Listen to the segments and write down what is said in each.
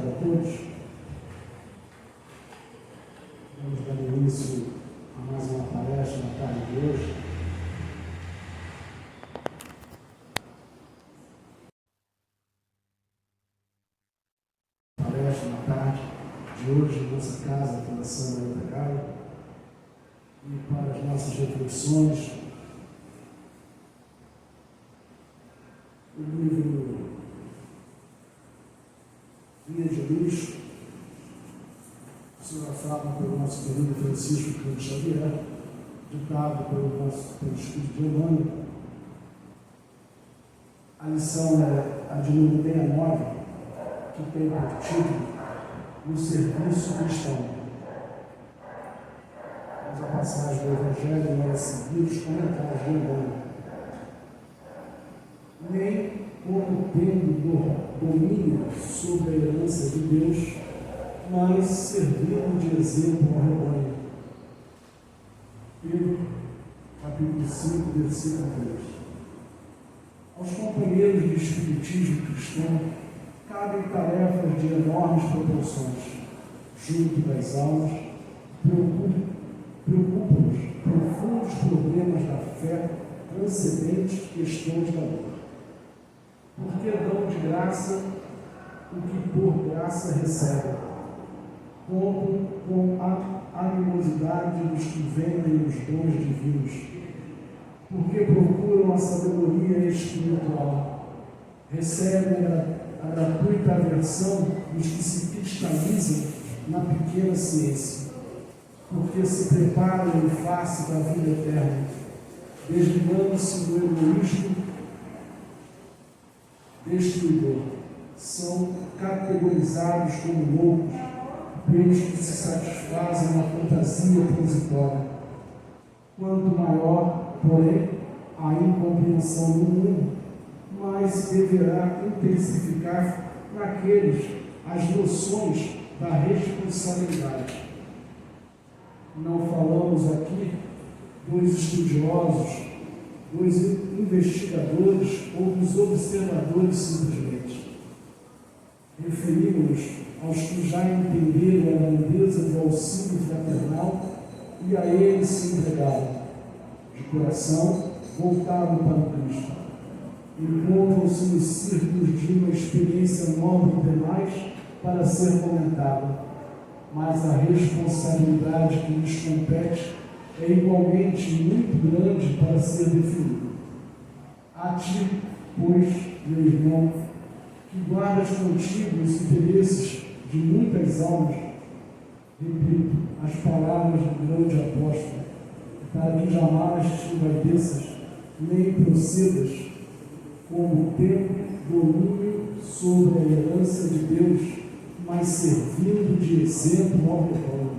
tarde a todos. Vamos dar início a mais uma palestra na tarde de hoje. Palestra na tarde de hoje, em nossa casa, Fundação Maria da Gaia, e para as nossas reflexões, o livro Guia de Luz, fala pelo nosso querido Francisco Cândido Xavier, ditado pelo Espírito de Emmanuel. A lição é a de número 69, que tem por título O Serviço Cristão. Mas a passagem do Evangelho vai seguir os comentários de Emmanuel. Nem como tendo domínio sobre a herança de Deus, mas servindo de exemplo ao rebanho. Pedro, capítulo 5, versículo 3. Aos companheiros do espiritismo cristão cabem tarefas de enormes proporções. Junto das almas, preocupam-nos profundos problemas da fé, transcendentes questões da dor. Porque dão de graça o que por graça recebem. Contam com a animosidade dos que vendem os dons divinos, porque procuram a sabedoria espiritual, recebem a gratuita aversão dos que se cristalizam na pequena ciência, porque se preparam em face da vida eterna, desligando-se do egoísmo destruidor. São categorizados como loucos, pelos que se satisfazem na fantasia transitória. Quanto maior, porém, a incompreensão do mundo, mais deverá intensificar naqueles as noções da responsabilidade. Não falamos aqui dos estudiosos, dos investigadores ou dos observadores simplesmente. Referimos-nos aos que já entenderam a grandeza do auxílio fraternal e a ele se entregaram, de coração voltado para o Cristo. Encontram-se nos círculos de uma experiência nova e tenaz para ser comentada, mas a responsabilidade que lhes compete é igualmente muito grande para ser definida. A ti, pois, meu irmão, que guardas contigo os interesses de muitas almas, repito as palavras do grande apóstolo, para que jamais te envaideças, nem procedas como tendo domínio sobre a herança de Deus, mas servindo de exemplo ao rebanho.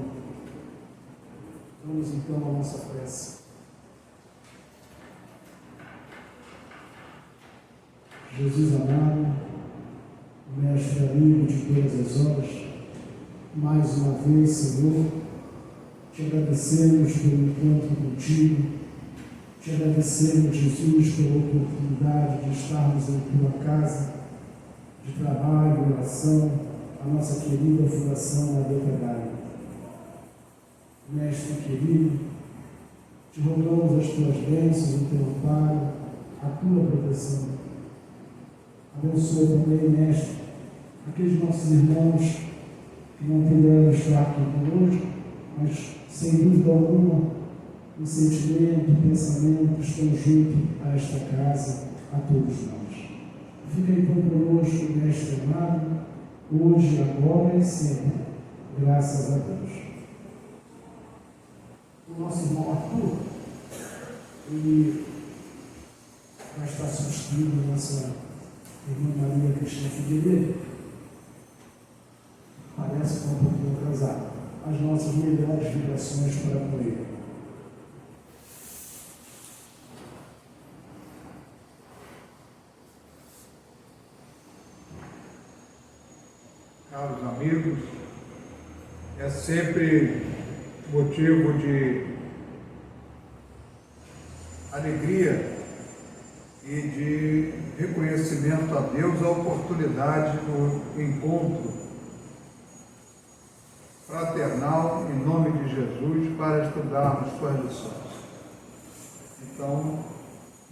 Vamos então à nossa prece. Jesus amado, Mestre amigo de todas as horas, mais uma vez, Senhor, te agradecemos pelo encontro contigo, te agradecemos, Jesus, pela oportunidade de estarmos em tua casa, de trabalho, oração, a nossa querida Fundação Maria da Gaia. Mestre querido, te rogamos as tuas bênçãos, o teu amparo, a tua proteção. Abençoa também, Mestre, aqueles nossos irmãos que não puderam estar aqui conosco, mas sem dúvida alguma, o sentimento, o pensamento estão junto a esta casa, a todos nós. Fica então conosco, Mestre amado, hoje, agora e sempre, graças a Deus. O nosso irmão Arthur, ele vai estar substituindo a nossa irmã Maria Cristina Figueiredo. Parece que é um pouquinho atrasado. As nossas melhores vibrações para com ele. Caros amigos, é sempre motivo de alegria e de reconhecimento a Deus a oportunidade do encontro fraternal em nome de Jesus para estudarmos suas lições. Então,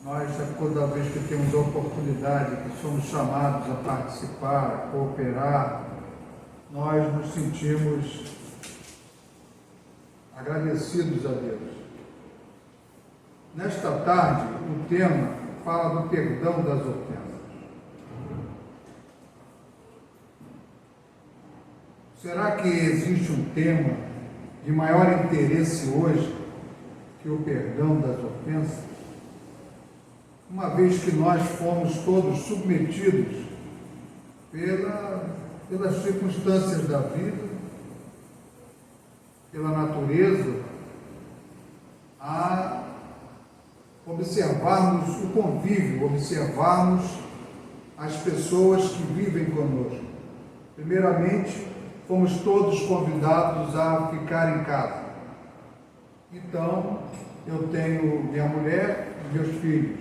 nós, toda vez que temos a oportunidade, que somos chamados a participar, a cooperar, nós nos sentimos agradecidos a Deus. Nesta tarde, o tema fala do perdão das ofensas. Será que existe um tema de maior interesse hoje que o perdão das ofensas? Uma vez que nós fomos todos submetidos pelas circunstâncias da vida, pela natureza, a observarmos o convívio, observarmos as pessoas que vivem conosco. Primeiramente, fomos todos convidados a ficar em casa. Então, eu tenho minha mulher e meus filhos,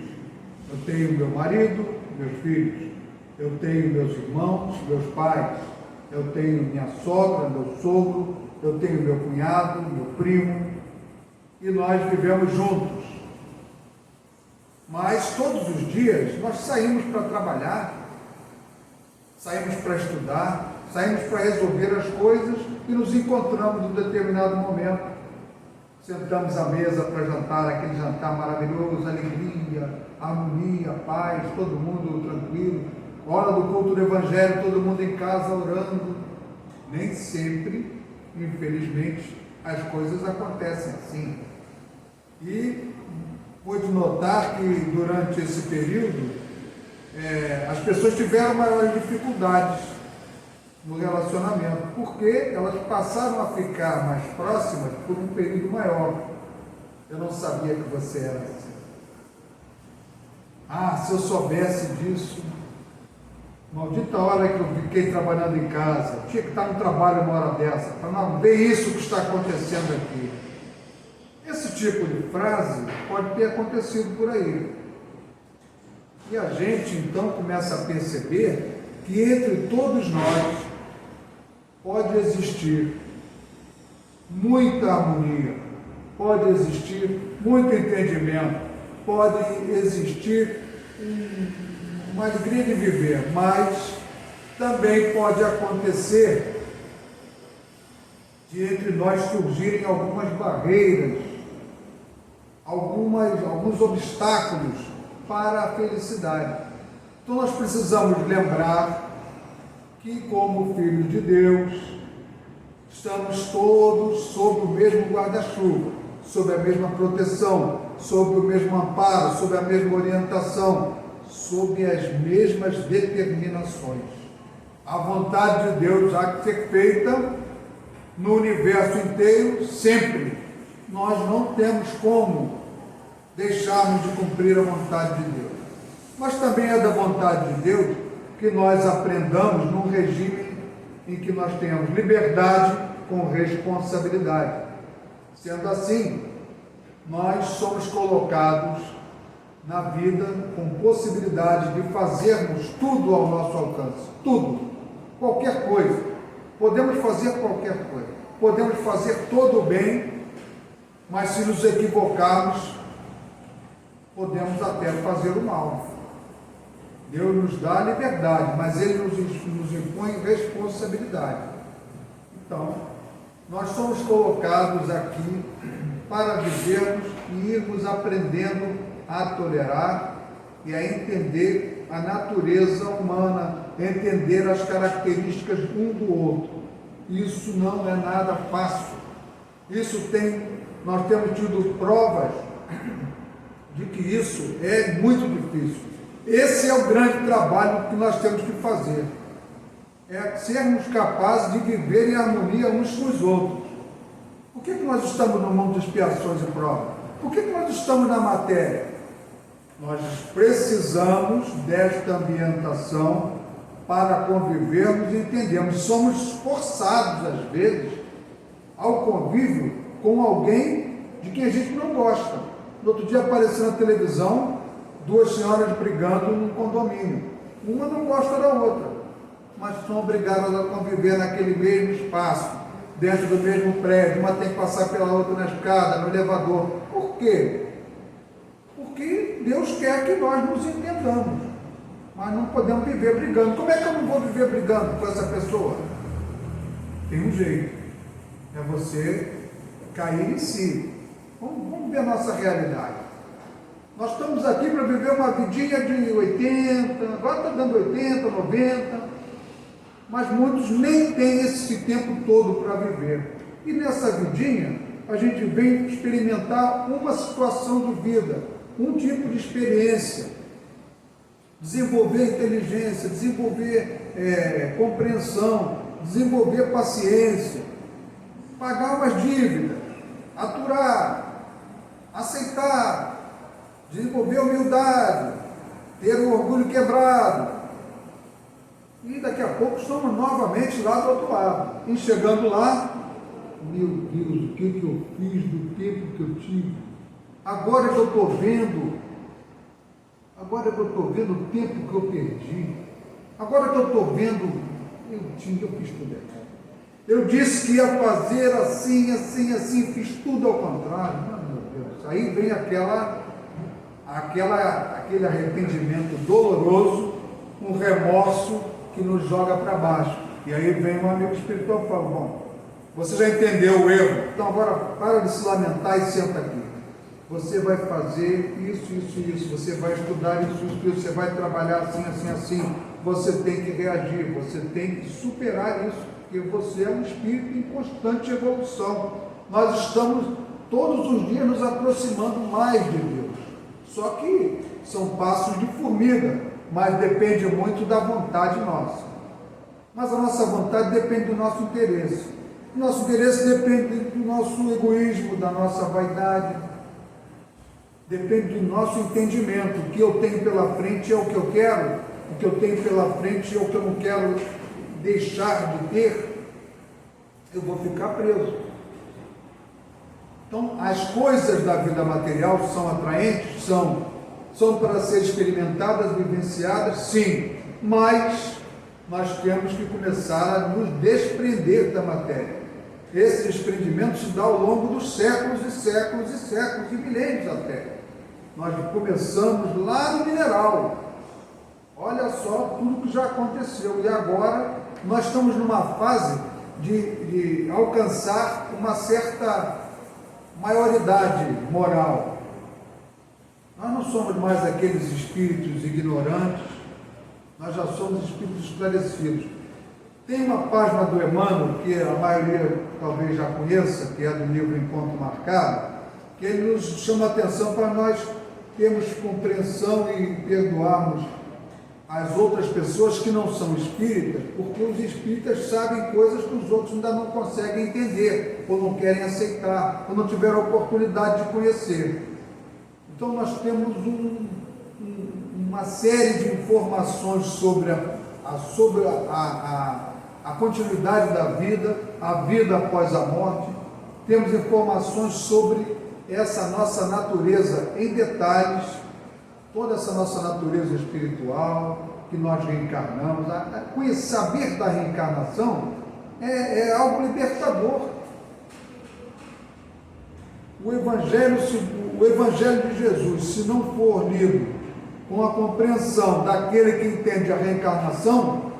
eu tenho meu marido, meus filhos, eu tenho meus irmãos, meus pais, eu tenho minha sogra, meu sogro, eu tenho meu cunhado, meu primo, e nós vivemos juntos. Mas todos os dias nós saímos para trabalhar, saímos para estudar, saímos para resolver as coisas e nos encontramos em determinado momento. Sentamos à mesa para jantar, aquele jantar maravilhoso, alegria, harmonia, paz, todo mundo tranquilo. Hora do culto do Evangelho, todo mundo em casa orando. Nem sempre, infelizmente, as coisas acontecem assim. E pude notar que durante esse período as pessoas tiveram maiores dificuldades no relacionamento, porque elas passaram a ficar mais próximas por um período maior. Eu não sabia que você era assim. Ah, se eu soubesse disso, maldita hora que eu fiquei trabalhando em casa, tinha que estar no trabalho uma hora dessa, para não ver isso que está acontecendo aqui. Esse tipo de frase pode ter acontecido por aí. E a gente então começa a perceber que entre todos nós pode existir muita harmonia, pode existir muito entendimento, pode existir uma alegria de viver, mas também pode acontecer de entre nós surgirem algumas barreiras, alguns obstáculos para a felicidade. Então nós precisamos lembrar que, como filhos de Deus, estamos todos sob o mesmo guarda-chuva, sob a mesma proteção, sob o mesmo amparo, sob a mesma orientação, sob as mesmas determinações. A vontade de Deus há que ser feita no universo inteiro, sempre. Nós não temos como deixarmos de cumprir a vontade de Deus. Mas também é da vontade de Deus que nós aprendamos num regime em que nós tenhamos liberdade com responsabilidade. Sendo assim, nós somos colocados na vida com possibilidade de fazermos tudo ao nosso alcance, tudo, qualquer coisa. Podemos fazer qualquer coisa, podemos fazer todo o bem, mas se nos equivocarmos, podemos até fazer o mal. Deus nos dá liberdade, mas Ele nos impõe responsabilidade. Então, nós somos colocados aqui para vivermos e irmos aprendendo a tolerar e a entender a natureza humana, entender as características um do outro. Isso não é nada fácil. Nós temos tido provas de que isso é muito difícil. Esse é o grande trabalho que nós temos que fazer. É sermos capazes de viver em harmonia uns com os outros. Por que nós estamos no mundo de expiações e provas? Por que nós estamos na matéria? Nós precisamos desta ambientação para convivermos e entendermos. Somos forçados, às vezes, ao convívio com alguém de quem a gente não gosta. No outro dia apareceu na televisão duas senhoras brigando num condomínio. Uma não gosta da outra, mas são obrigadas a conviver naquele mesmo espaço, dentro do mesmo prédio, uma tem que passar pela outra na escada, no elevador. Por quê? Porque Deus quer que nós nos entendamos, mas não podemos viver brigando. Como é que eu não vou viver brigando com essa pessoa? Tem um jeito, é você cair em si. Vamos ver a nossa realidade. Nós estamos aqui para viver uma vidinha de 80, agora está dando 80, 90, mas muitos nem têm esse tempo todo para viver. E nessa vidinha, a gente vem experimentar uma situação de vida, um tipo de experiência, desenvolver inteligência, desenvolver compreensão, desenvolver paciência, pagar umas dívidas, aturar, aceitar, desenvolver humildade, ter o orgulho quebrado. E daqui a pouco estamos novamente lá do outro lado. E chegando lá, meu Deus, o que eu fiz do tempo que eu tive? Agora que eu estou vendo o tempo que eu perdi. Agora que eu estou vendo, eu fiz tudo errado. Eu disse que ia fazer assim, assim, assim, fiz tudo ao contrário. Meu Deus, aí vem aquele arrependimento doloroso, um remorso que nos joga para baixo. E aí vem um amigo espiritual e fala: bom, você já entendeu o erro, então agora para de se lamentar e senta aqui. Você vai fazer isso, isso, isso, você vai estudar isso, isso, isso, você vai trabalhar assim, assim, assim. Você tem que reagir, você tem que superar isso, porque você é um espírito em constante evolução. Nós estamos todos os dias nos aproximando mais de Deus. Só que são passos de formiga, mas depende muito da vontade nossa. Mas a nossa vontade depende do nosso interesse. O nosso interesse depende do nosso egoísmo, da nossa vaidade. Depende do nosso entendimento. O que eu tenho pela frente é o que eu quero, o que eu tenho pela frente é o que eu não quero deixar de ter. Eu vou ficar preso. Então, as coisas da vida material são atraentes? São para ser experimentadas, vivenciadas? Sim, mas nós temos que começar a nos desprender da matéria. Esse desprendimento se dá ao longo dos séculos e séculos e séculos e milênios até. Nós começamos lá no mineral. Olha só tudo que já aconteceu. E agora nós estamos numa fase de alcançar uma certa maioridade moral. Nós não somos mais aqueles espíritos ignorantes, nós já somos espíritos esclarecidos. Tem uma página do Emmanuel, que a maioria talvez já conheça, que é do livro Encontro Marcado, que ele nos chama a atenção para nós termos compreensão e perdoarmos as outras pessoas que não são espíritas, porque os espíritas sabem coisas que os outros ainda não conseguem entender, ou não querem aceitar, ou não tiveram a oportunidade de conhecer. Então nós temos uma série de informações sobre a continuidade da vida, a vida após a morte. Temos informações sobre essa nossa natureza em detalhes, toda essa nossa natureza espiritual, que nós reencarnamos. Saber da reencarnação é algo libertador. O Evangelho de Jesus, se não for lido com a compreensão daquele que entende a reencarnação,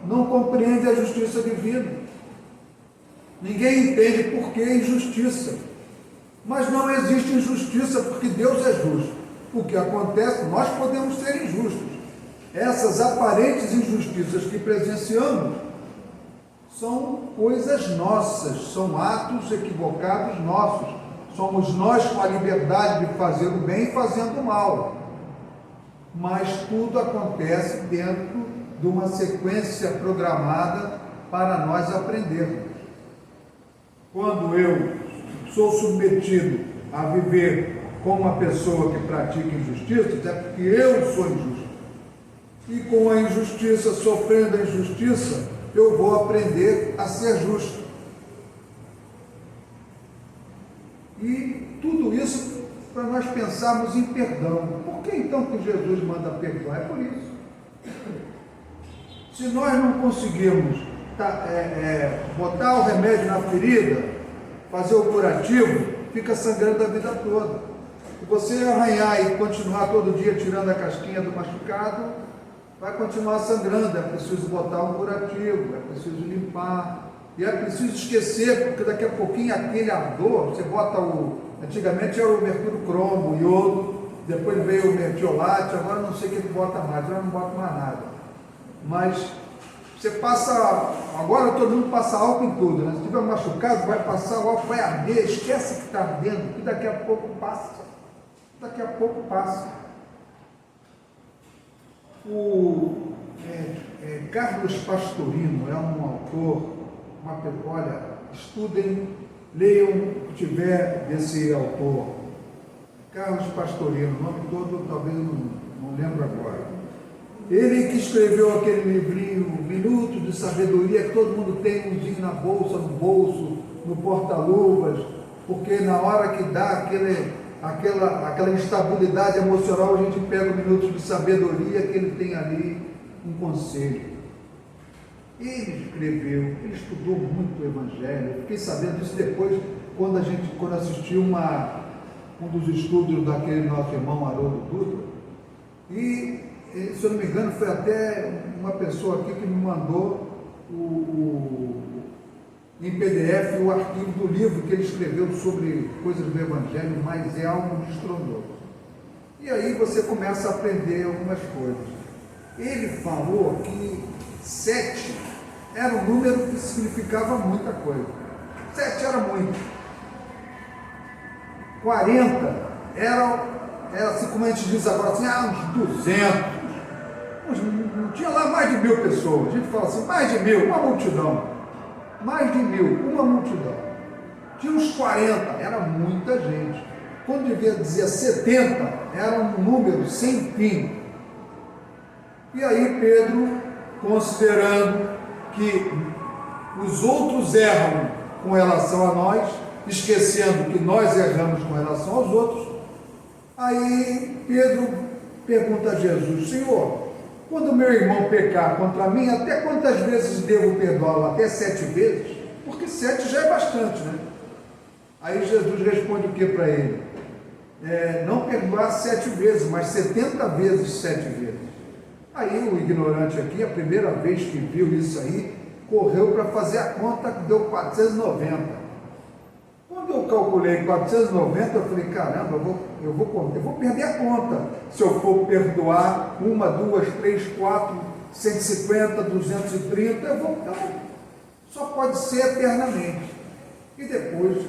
não compreende a justiça divina. Ninguém entende por que injustiça. Mas não existe injustiça porque Deus é justo. O que acontece, nós podemos ser injustos. Essas aparentes injustiças que presenciamos são coisas nossas, são atos equivocados nossos. Somos nós com a liberdade de fazer o bem e fazendo o mal. Mas tudo acontece dentro de uma sequência programada para nós aprendermos. Quando eu sou submetido a viver com uma pessoa que pratica injustiça, é porque eu sou injusto. E com a injustiça, sofrendo a injustiça, eu vou aprender a ser justo. E tudo isso para nós pensarmos em perdão. Por que então que Jesus manda perdoar? É por isso. Se nós não conseguirmos botar o remédio na ferida, fazer o curativo, fica sangrando a vida toda. Se você arranhar e continuar todo dia tirando a casquinha do machucado, vai continuar sangrando. É preciso botar um curativo, é preciso limpar, e é preciso esquecer, porque daqui a pouquinho aquele ardor, você bota antigamente era o mercúrio cromo, o iodo, depois veio o mertiolate, agora não sei o que bota mais, eu não boto mais nada. Mas você passa, agora todo mundo passa álcool em tudo, né? Se tiver machucado, vai passar o álcool, vai arder, esquece que está ardendo, que daqui a pouco passa. Daqui a pouco passa. Carlos Pastorino é um autor, olha, estudem, leiam o que tiver desse autor. Carlos Pastorino, o nome todo talvez eu não lembro agora. Ele que escreveu aquele livrinho, Minutos de Sabedoria, que todo mundo tem umzinho na bolsa, no bolso, no porta-luvas, porque na hora que dá aquela instabilidade emocional, a gente pega o Minutos de Sabedoria, que ele tem ali um conselho. Ele escreveu, ele estudou muito o Evangelho. Eu fiquei sabendo disso depois, quando assisti um dos estudos daquele nosso irmão Haroldo Dutra. E, se eu não me engano, foi até uma pessoa aqui que me mandou em PDF o arquivo do livro que ele escreveu sobre coisas do Evangelho, mas é algo estrondoso. E aí você começa a aprender algumas coisas. Ele falou que 7 era um número que significava muita coisa. 7 era muito. 40 era assim como a gente diz agora, assim, uns 200. Não tinha lá mais de 1000 pessoas. A gente fala assim, mais de 1000, uma multidão. Mais de 1000, uma multidão. Tinha uns 40, era muita gente. Quando dizia 70, era um número sem fim. E aí Pedro, considerando que os outros erram com relação a nós, esquecendo que nós erramos com relação aos outros, aí Pedro pergunta a Jesus, Senhor, quando meu irmão pecar contra mim, até quantas vezes devo perdoá-lo? Até 7 vezes? Porque 7 já é bastante, né? Aí Jesus responde o que para ele? Não perdoar 7 vezes, mas 70 vezes 7 vezes. Aí o ignorante aqui, a primeira vez que viu isso aí, correu para fazer a conta, que deu 490. Quando eu calculei 490, eu falei, caramba, eu vou perder a conta. Se eu for perdoar 1, 2, 3, 4, 150, 230, então só pode ser eternamente. E depois,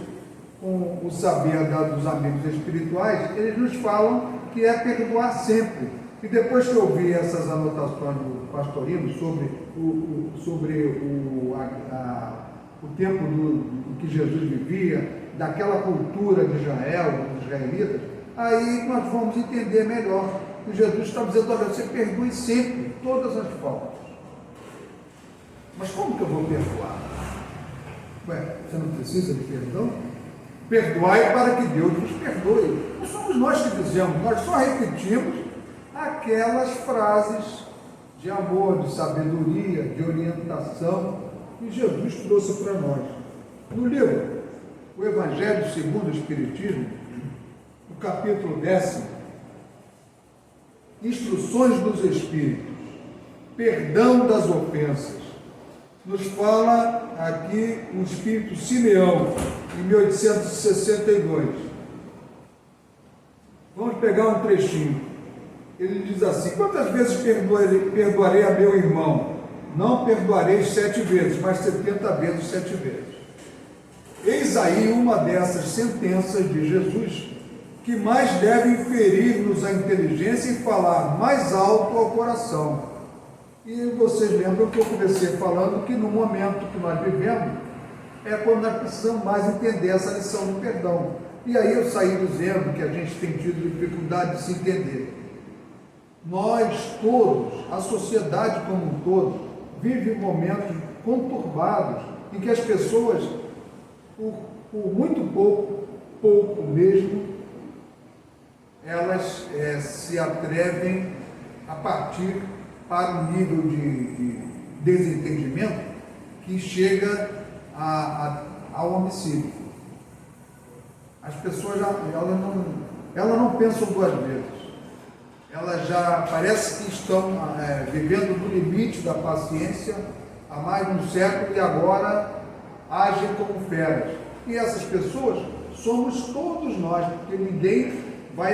com o saber dos amigos espirituais, eles nos falam que é perdoar sempre. E depois que eu vi essas anotações do Pastorino sobre o tempo do que Jesus vivia, daquela cultura de Israel, dos israelitas, aí nós vamos entender melhor que Jesus está dizendo, olha, você perdoe sempre todas as faltas. Mas como que eu vou perdoar? Você não precisa de perdão? Perdoai para que Deus nos perdoe. Não somos nós que dizemos, nós só repetimos aquelas frases de amor, de sabedoria, de orientação que Jesus trouxe para nós. No livro O Evangelho segundo o Espiritismo, no capítulo 10, Instruções dos Espíritos, Perdão das Ofensas, nos fala aqui o Espírito Simeão, em 1862. Vamos pegar um trechinho. Ele diz assim, quantas vezes perdoarei a meu irmão? Não perdoarei 7 vezes, mas 70 vezes 7 vezes. Eis aí uma dessas sentenças de Jesus que mais deve ferir-nos a inteligência e falar mais alto ao coração. E vocês lembram que eu comecei falando que no momento que nós vivemos é quando nós precisamos mais entender essa lição do perdão. E aí eu saí dizendo que a gente tem tido dificuldade de se entender. Nós todos, a sociedade como um todo, vive momentos conturbados em que as pessoas, por muito pouco mesmo, elas se atrevem a partir para um nível de desentendimento que chega ao homicídio. As pessoas elas não pensam duas vezes. Elas já parece que estão vivendo no limite da paciência há mais de um século e agora agem como feras. E essas pessoas somos todos nós, porque ninguém vai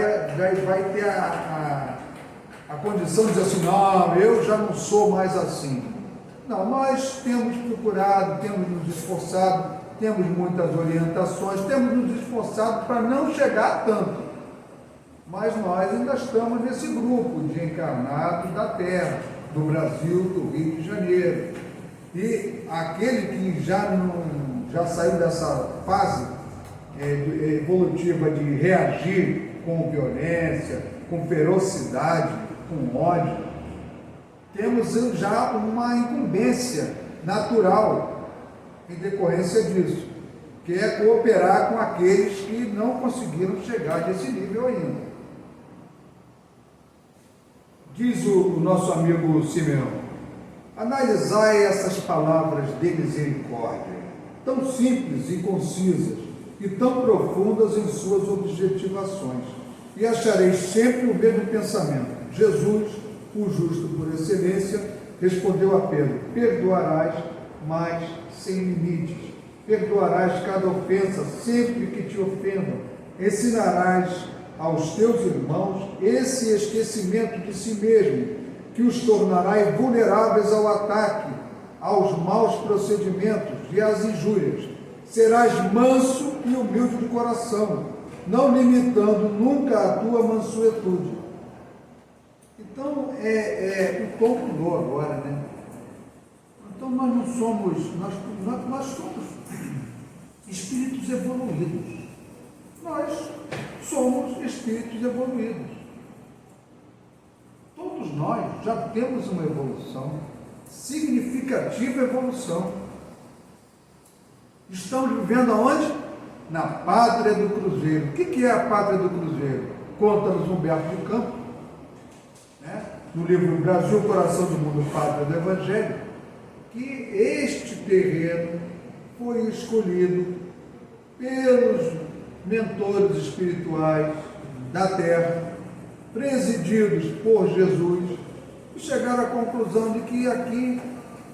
ter a condição de dizer assim, não, eu já não sou mais assim. Não, nós temos procurado, temos nos esforçado, temos muitas orientações, temos nos esforçado para não chegar tanto. Mas nós ainda estamos nesse grupo de encarnados da Terra, do Brasil, do Rio de Janeiro. E aquele que já saiu dessa fase evolutiva de reagir com violência, com ferocidade, com ódio, temos já uma incumbência natural em decorrência disso, que é cooperar com aqueles que não conseguiram chegar nesse nível ainda. Diz o nosso amigo Simeão: analisai essas palavras de misericórdia, tão simples e concisas, e tão profundas em suas objetivações, e achareis sempre o mesmo pensamento. Jesus, o justo por excelência, respondeu a Pedro: perdoarás, mas sem limites. Perdoarás cada ofensa sempre que te ofendam. Ensinarás aos teus irmãos esse esquecimento de si mesmo, que os tornará invulneráveis ao ataque, aos maus procedimentos e às injúrias. Serás manso e humilde de coração, não limitando nunca a tua mansuetude. Então, o tom mudou agora, né? Então, nós não somos, nós somos espíritos evoluídos. Nós somos espíritos evoluídos. Todos nós já temos uma evolução, significativa evolução. Estamos vivendo aonde? Na pátria do Cruzeiro. O que é a pátria do Cruzeiro? Conta-nos Humberto de Campos, né? No livro Brasil, Coração do Mundo, Pátria do Evangelho, que este terreno foi escolhido pelos mentores espirituais da Terra, presididos por Jesus, e chegaram à conclusão de que aqui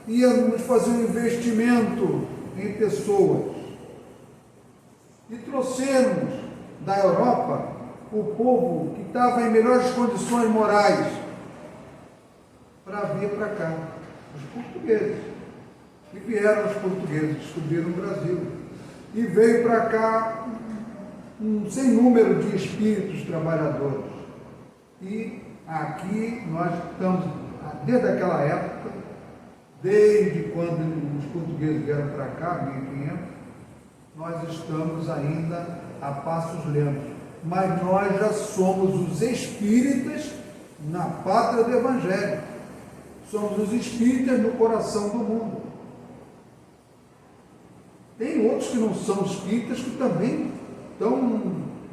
íamos fazer um investimento em pessoas. E trouxemos da Europa o povo que estava em melhores condições morais para vir para cá, os portugueses. E vieram os portugueses, descobriram o Brasil. E veio para cá um sem número de espíritos trabalhadores. E aqui nós estamos, desde aquela época, desde quando os portugueses vieram para cá, 1500, nós estamos ainda a passos lentos. Mas nós já somos os espíritas na pátria do Evangelho. Somos os espíritas no coração do mundo. Tem outros que não são espíritas que também estão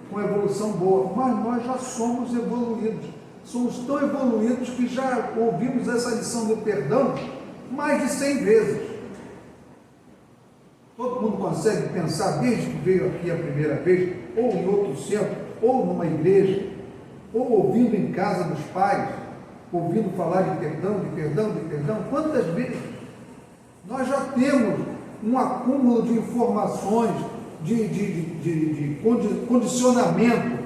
com evolução boa, mas nós já somos evoluídos. Somos tão evoluídos que já ouvimos essa lição do perdão mais de 100 vezes. Todo mundo consegue pensar, desde que veio aqui a primeira vez, ou em outro centro, ou numa igreja, ou ouvindo em casa dos pais, ouvindo falar de perdão, de perdão, de perdão, quantas vezes? Nós já temos um acúmulo de informações, de condicionamento.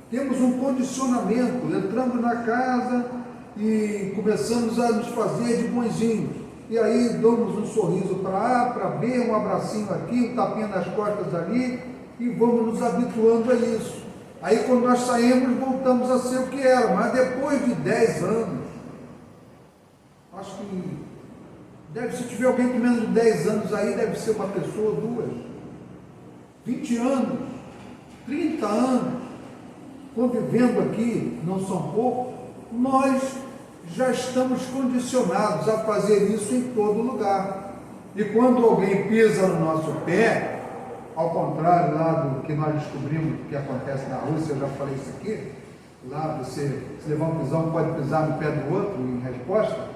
Temos um condicionamento, entramos na casa e começamos a nos fazer de bonzinhos. E aí damos um sorriso para A, para B, um abracinho aqui, um tapinha nas costas ali, e vamos nos habituando a isso. Aí quando nós saímos, voltamos a ser o que era, mas depois de 10 anos, acho que se tiver alguém com menos de 10 anos aí, deve ser uma pessoa, duas, 20 anos, 30 anos, convivendo aqui, não são poucos, nós já estamos condicionados a fazer isso em todo lugar. E quando alguém pisa no nosso pé, ao contrário lá do que nós descobrimos que acontece na Rússia, eu já falei isso aqui, lá você, se levar um pisão, pode pisar no pé do outro em resposta.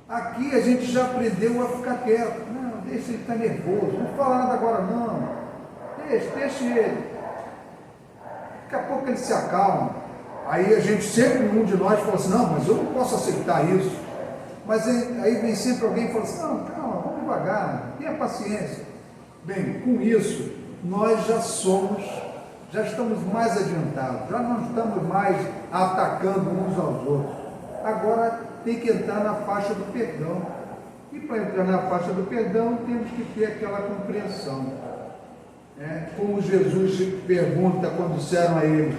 Aqui a gente já aprendeu a ficar quieto. Não, deixa ele estar nervoso, não fala nada agora não, deixa ele. Daqui a pouco ele se acalma. Aí a gente sempre, um de nós fala assim, não, mas eu não posso aceitar isso. Mas aí vem sempre alguém e fala assim, não, calma, vamos devagar, tenha paciência. Bem, com isso, nós já estamos mais adiantados, já não estamos mais atacando uns aos outros. Agora tem que entrar na faixa do perdão. E para entrar na faixa do perdão, temos que ter aquela compreensão. Como Jesus pergunta quando disseram a ele,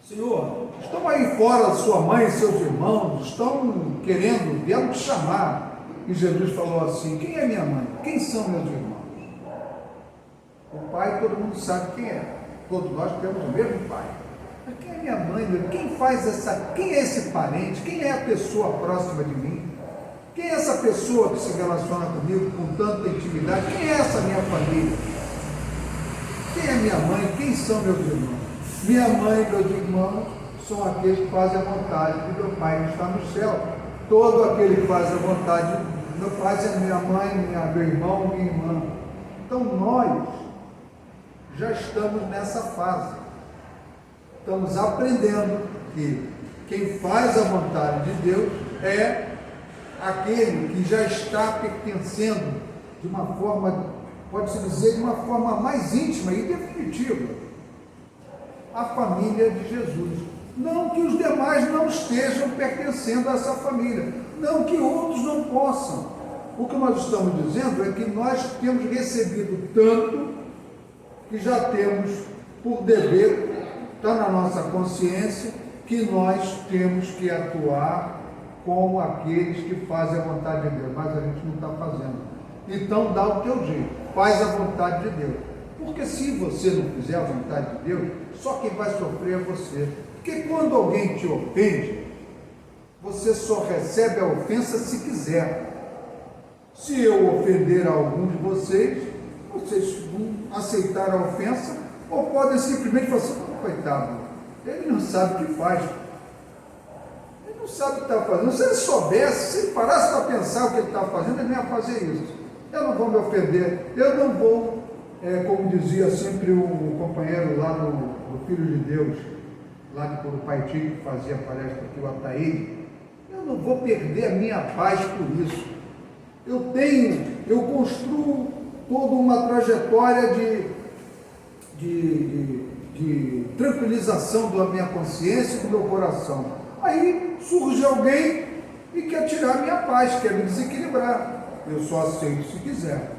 Senhor, estão aí fora sua mãe e seus irmãos, estão vieram te chamar. E Jesus falou assim, quem é minha mãe? Quem são meus irmãos? O pai todo mundo sabe quem é. Todos nós temos o mesmo pai. Mas quem é minha mãe? Quem é esse parente? Quem é a pessoa próxima de mim? Quem é essa pessoa que se relaciona comigo com tanta intimidade? Quem é essa minha família? Quem é minha mãe? Quem são meus irmãos? Minha mãe e meus irmãos são aqueles que fazem a vontade do meu Pai que está no céu. Todo aquele que faz a vontade do meu Pai é minha mãe, meu irmão, minha irmã. Então nós já estamos nessa fase. Estamos aprendendo que quem faz a vontade de Deus é aquele que já está pertencendo de uma forma, pode-se dizer, de uma forma mais íntima e definitiva à família de Jesus. Não que os demais não estejam pertencendo a essa família, não que outros não possam. O que nós estamos dizendo é que nós temos recebido tanto que já temos por dever, está na nossa consciência, que nós temos que atuar como aqueles que fazem a vontade de Deus, mas a gente não está fazendo. Então dá o teu jeito, faz a vontade de Deus. Porque se você não fizer a vontade de Deus, só quem vai sofrer é você. Porque quando alguém te ofende, você só recebe a ofensa se quiser. Se eu ofender algum de vocês vão aceitar a ofensa, ou podem simplesmente falar assim, coitado, ele não sabe o que faz. Ele não sabe o que está fazendo. Se ele soubesse, se ele parasse para pensar o que ele está fazendo, ele não ia fazer isso. Eu não vou me ofender, eu não vou, como dizia sempre o companheiro lá do Filho de Deus, lá de Curupaiti, que fazia palestra aqui, o Ataíde, eu não vou perder a minha paz por isso. Eu construo toda uma trajetória de tranquilização da minha consciência e do meu coração. Aí surge alguém e quer tirar a minha paz, quer me desequilibrar. Eu só aceito se quiser.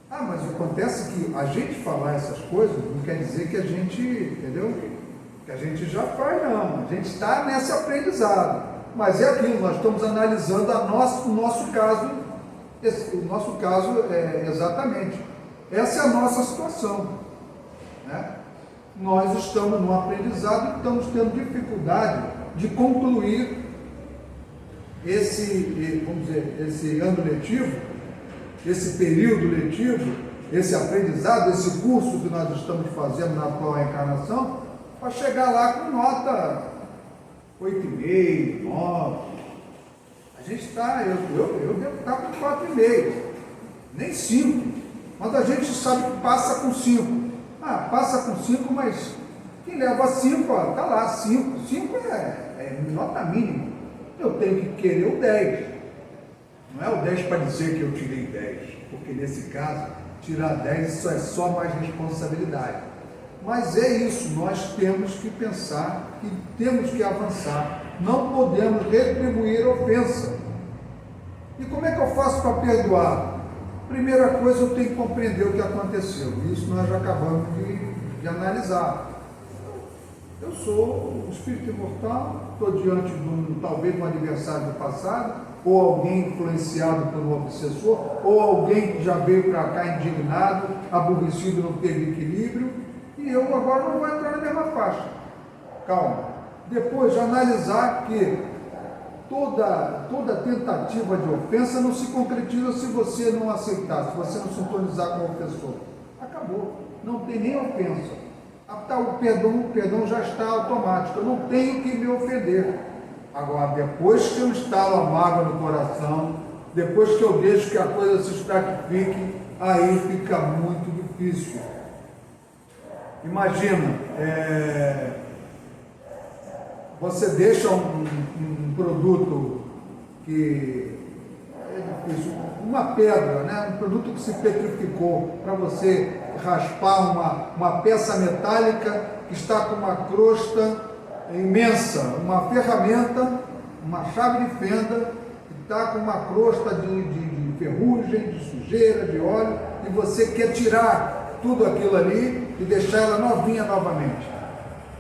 Mas acontece que a gente falar essas coisas não quer dizer que a gente, entendeu? Que a gente já faz, não. A gente está nesse aprendizado. Mas é aquilo, nós estamos analisando o nosso caso. O nosso caso é exatamente. Essa é a nossa situação. Nós estamos no aprendizado e estamos tendo dificuldade de concluir esse ano letivo, esse período letivo, esse aprendizado, esse curso que nós estamos fazendo na atual encarnação, para chegar lá com nota 8,5, 9. A gente está, eu devo estar com 4,5, nem 5, mas a gente sabe que passa com 5. Passa com 5, mas quem leva 5, está lá, 5. 5 é nota mínima. Eu tenho que querer o 10. Não é o 10 para dizer que eu tirei 10, porque nesse caso, tirar 10 isso é só mais responsabilidade. Mas é isso, nós temos que pensar que temos que avançar. Não podemos retribuir ofensa. E como é que eu faço para perdoar? Primeira coisa, eu tenho que compreender o que aconteceu. Isso nós já acabamos de analisar. Eu sou um espírito imortal, estou diante talvez de um adversário do passado, ou alguém influenciado por um obsessor, ou alguém que já veio para cá indignado, aborrecido, não teve equilíbrio, e eu agora não vou entrar na mesma faixa. Calma. Depois de analisar que toda tentativa de ofensa não se concretiza se você não aceitar, se você não sintonizar com o ofensor. Acabou. Não tem nem ofensa. O perdão já está automático. Eu não tenho que me ofender. Agora, depois que eu instalo a mágoa no coração, Depois que eu deixo que a coisa se estratifique, aí fica muito difícil. Imagina, você deixa um produto que é difícil, uma pedra, né? Um produto que se petrificou, para você raspar uma peça metálica que está com uma crosta imensa, uma ferramenta, uma chave de fenda que está com uma crosta de ferrugem, de sujeira, de óleo, e você quer tirar tudo aquilo ali e deixar ela novinha novamente.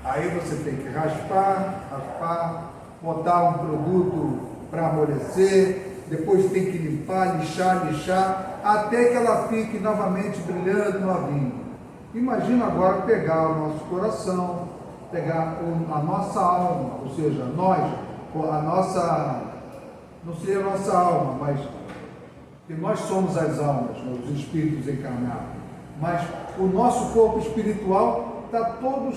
Aí você tem que raspar, botar um produto para amolecer, depois tem que limpar, lixar, até que ela fique novamente brilhando, novinha. Imagina agora pegar o nosso coração, pegar a nossa alma, ou seja, nós, não seria a nossa alma, mas que nós somos as almas, os espíritos encarnados, mas o nosso corpo espiritual está todo,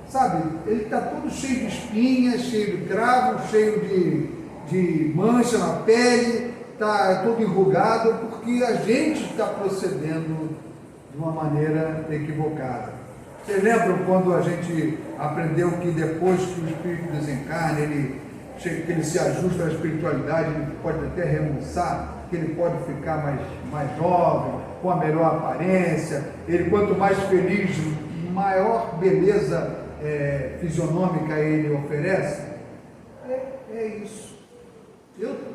sabe, ele está todo cheio de espinhas, cheio de cravos, cheio de mancha na pele, está todo enrugado, porque a gente está procedendo de uma maneira equivocada. Vocês lembram quando a gente aprendeu que depois que o espírito desencarna, que ele se ajusta à espiritualidade, ele pode até renunciar, que ele pode ficar mais jovem, com a melhor aparência, ele quanto mais feliz, maior beleza fisionômica ele oferece? É isso.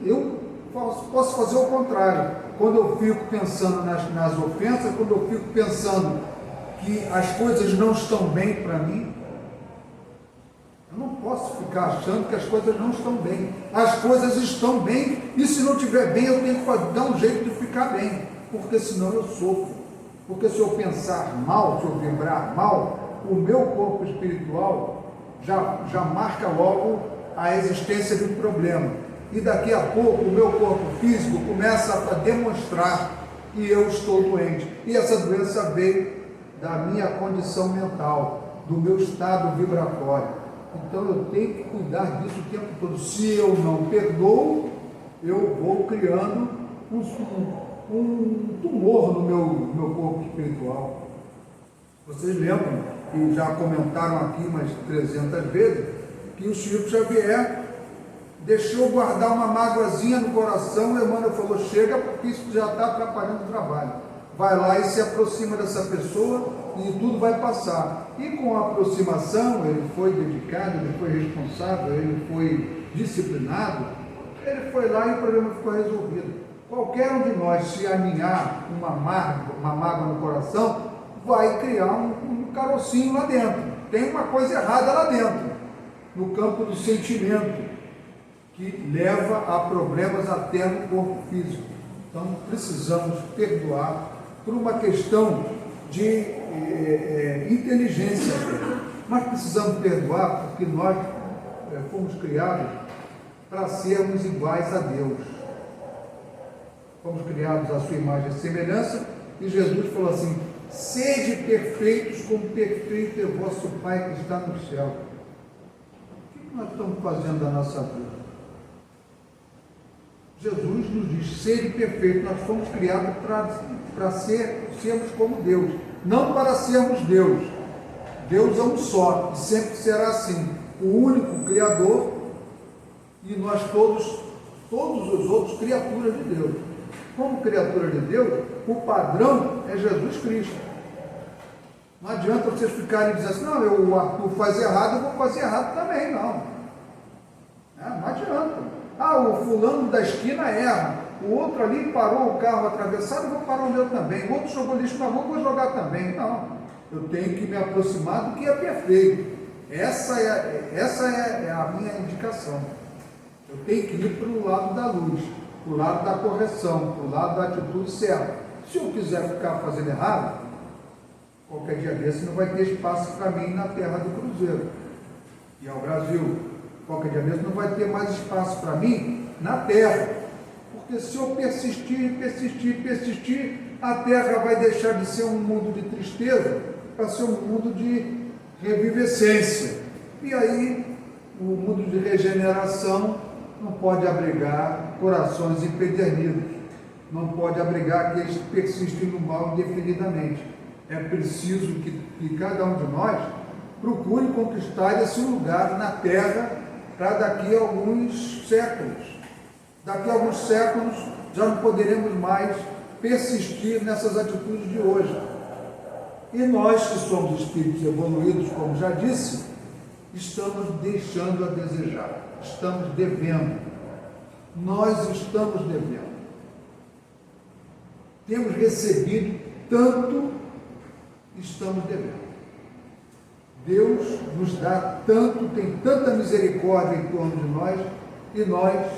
Eu posso fazer o contrário. Quando eu fico pensando nas ofensas, quando eu fico pensando que as coisas não estão bem para mim, eu não posso ficar achando que as coisas não estão bem. As coisas estão bem, e se não estiver bem, eu tenho que dar um jeito de ficar bem, porque senão eu sofro. Porque se eu pensar mal, se eu vibrar mal, o meu corpo espiritual já marca logo a existência de um problema. E daqui a pouco o meu corpo físico começa a demonstrar que eu estou doente. E essa doença veio da minha condição mental, do meu estado vibratório. Então eu tenho que cuidar disso o tempo todo. Se eu não perdoo, eu vou criando um tumor no meu corpo espiritual. Vocês lembram, e já comentaram aqui umas 300 vezes, que o Chico Xavier deixou guardar uma mágoazinha no coração, e Emmanuel falou, chega, porque isso já está atrapalhando o trabalho. Vai lá e se aproxima dessa pessoa e tudo vai passar. E com a aproximação, ele foi dedicado, ele foi responsável, ele foi disciplinado, ele foi lá e o problema ficou resolvido. Qualquer um de nós, se aninhar uma mágoa no coração, vai criar um carocinho lá dentro. Tem uma coisa errada lá dentro, no campo do sentimento, que leva a problemas até no corpo físico. Então precisamos perdoar por uma questão de inteligência, mas precisamos perdoar porque nós fomos criados para sermos iguais a Deus. Fomos criados à sua imagem e semelhança, e Jesus falou assim, sede perfeitos como perfeito é vosso Pai que está no céu. O que nós estamos fazendo da nossa vida? Jesus nos diz, sede perfeito, nós fomos criados para sermos como Deus, não para sermos Deus. Deus é um só, e sempre será assim, o único Criador, e nós todos os outros criaturas de Deus. Como criatura de Deus, o padrão é Jesus Cristo. Não adianta vocês ficarem dizendo assim, não, o Arthur faz errado, eu vou fazer errado também, não. Não adianta. O fulano da esquina erra, o outro ali parou o carro atravessado, eu vou parar o meu também, o outro jogou lixo na rua, eu vou jogar também. Não, eu tenho que me aproximar do que é perfeito. Essa é a minha indicação. Eu tenho que ir para o lado da luz, para o lado da correção, para o lado da atitude certa. Se eu quiser ficar fazendo errado, qualquer dia desse não vai ter espaço para mim na terra do Cruzeiro, que é o Brasil. Qualquer dia desse não vai ter mais espaço para mim na terra, porque se eu persistir, a terra vai deixar de ser um mundo de tristeza para ser um mundo de revivescência, e aí o mundo de regeneração não pode abrigar corações empedernidos, não pode abrigar aqueles que persistem no mal indefinidamente. É preciso que cada um de nós procure conquistar esse lugar na terra para daqui a alguns séculos. Daqui a alguns séculos já não poderemos mais persistir nessas atitudes de hoje. E nós que somos espíritos evoluídos, como já disse, estamos deixando a desejar, estamos devendo. Nós estamos devendo. Temos recebido tanto, estamos devendo. Deus nos dá tanto, tem tanta misericórdia em torno de nós, e nós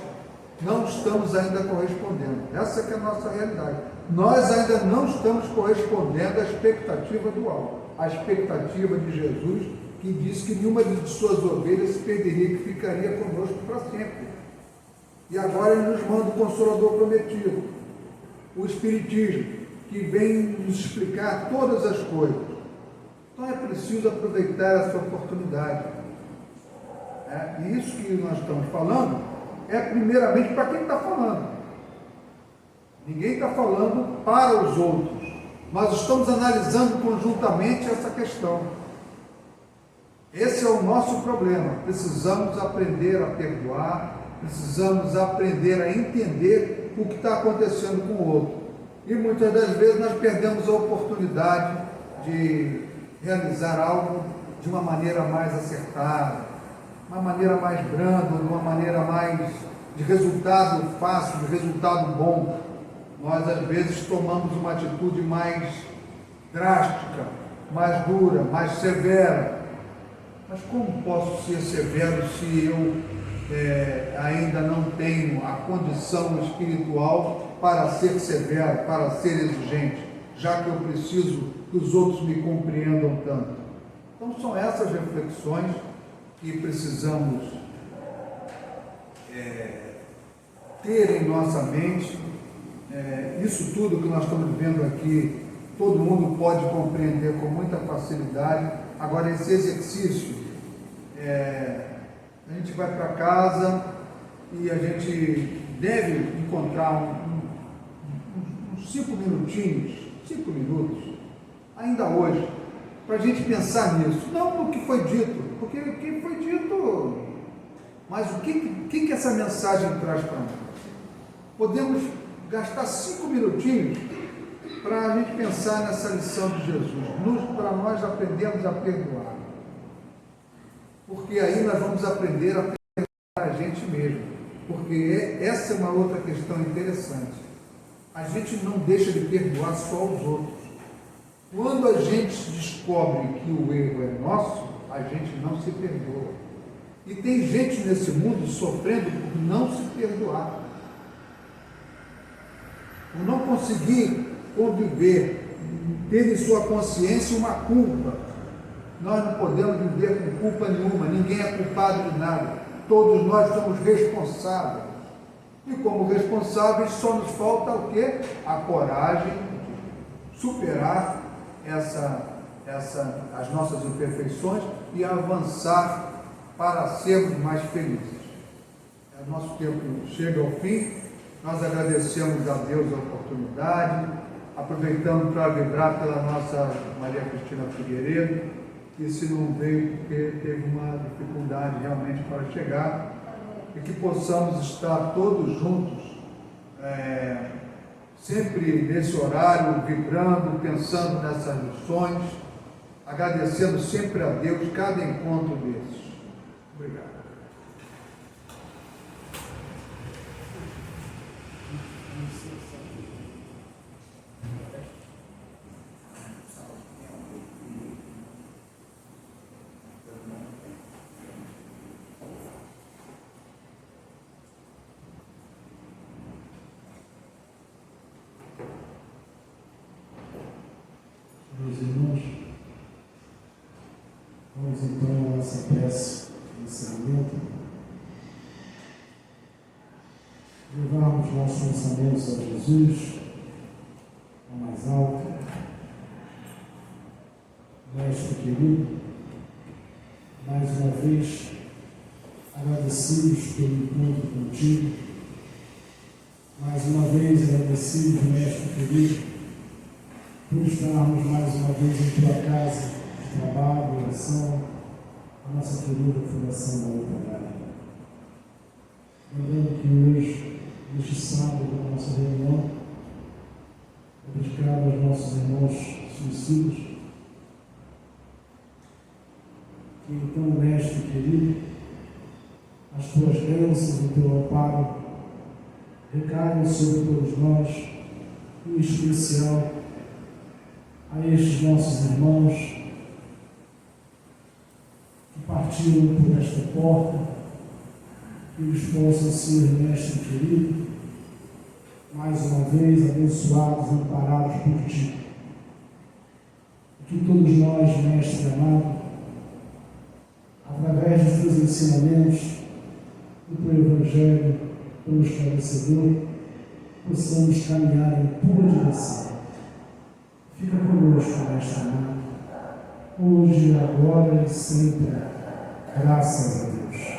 não estamos ainda correspondendo. Essa que é a nossa realidade. Nós ainda não estamos correspondendo à expectativa do alto, à expectativa de Jesus, que disse que nenhuma de suas ovelhas se perderia, que ficaria conosco para sempre. E agora Ele nos manda o Consolador prometido, o Espiritismo, que vem nos explicar todas as coisas. Então é preciso aproveitar essa oportunidade. E isso que nós estamos falando é primeiramente para quem está falando. Ninguém está falando para os outros. Nós estamos analisando conjuntamente essa questão. Esse é o nosso problema. Precisamos aprender a perdoar, precisamos aprender a entender o que está acontecendo com o outro. E muitas das vezes nós perdemos a oportunidade de realizar algo de uma maneira mais acertada, uma maneira mais branda, de uma maneira mais de resultado fácil, de resultado bom. Nós às vezes tomamos uma atitude mais drástica, mais dura, mais severa. Mas como posso ser severo se eu ainda não tenho a condição espiritual para ser severo, para ser exigente, já que eu preciso que os outros me compreendam tanto? Então são essas reflexões que precisamos ter em nossa mente. Isso tudo que nós estamos vendo aqui, todo mundo pode compreender com muita facilidade. Agora, esse exercício, a gente vai para casa e a gente deve encontrar uns 5 minutinhos, 5 minutos, ainda hoje, para a gente pensar nisso. Não no que foi dito, porque o que foi dito, mas o que essa mensagem traz para nós? Podemos gastar 5 minutinhos para a gente pensar nessa lição de Jesus, para nós aprendermos a perdoar. Porque aí nós vamos aprender a perdoar a gente mesmo. Porque essa é uma outra questão interessante. A gente não deixa de perdoar só os outros. Quando a gente descobre que o erro é nosso, a gente não se perdoa. E tem gente nesse mundo sofrendo por não se perdoar, por não conseguir conviver, ter em sua consciência uma culpa. Nós não podemos viver com culpa nenhuma, ninguém é culpado de nada, todos nós somos responsáveis. E como responsáveis só nos falta o quê? A coragem de superar as nossas imperfeições e avançar para sermos mais felizes. O nosso tempo chega ao fim. Nós agradecemos a Deus a oportunidade, aproveitando para vibrar pela nossa Maria Cristina Figueiredo, que se não veio porque teve uma dificuldade realmente para chegar, e que possamos estar todos juntos, sempre nesse horário, vibrando, pensando nessas lições, agradecendo sempre a Deus cada encontro desses. Obrigado. Meus irmãos, vamos então a nossa prece de encerramento, levarmos nossos pensamentos a Jesus, ao mais alto. Mestre querido, mais uma vez agradecemos agradecidos pelo encontro contigo, mais uma vez agradecidos, Mestre querido, por estarmos mais uma vez em tua casa de trabalho, oração, a nossa querida Fundação da Operária. Lembrando que hoje, neste sábado, a nossa reunião é dedicada aos nossos irmãos suicidas. Que então, Mestre querido, as tuas bênçãos e o teu amparo recaiam sobre todos nós, em especial a estes nossos irmãos que partiram por esta porta, que eles possam ser, Mestre querido, mais uma vez abençoados, amparados por ti. Que todos nós, Mestre amado, através dos teus ensinamentos, do teu Evangelho, tão esclarecedor, possamos caminhar em tua direção. Fica conosco, Mestre amado, hoje, agora e sempre. Graças a Deus.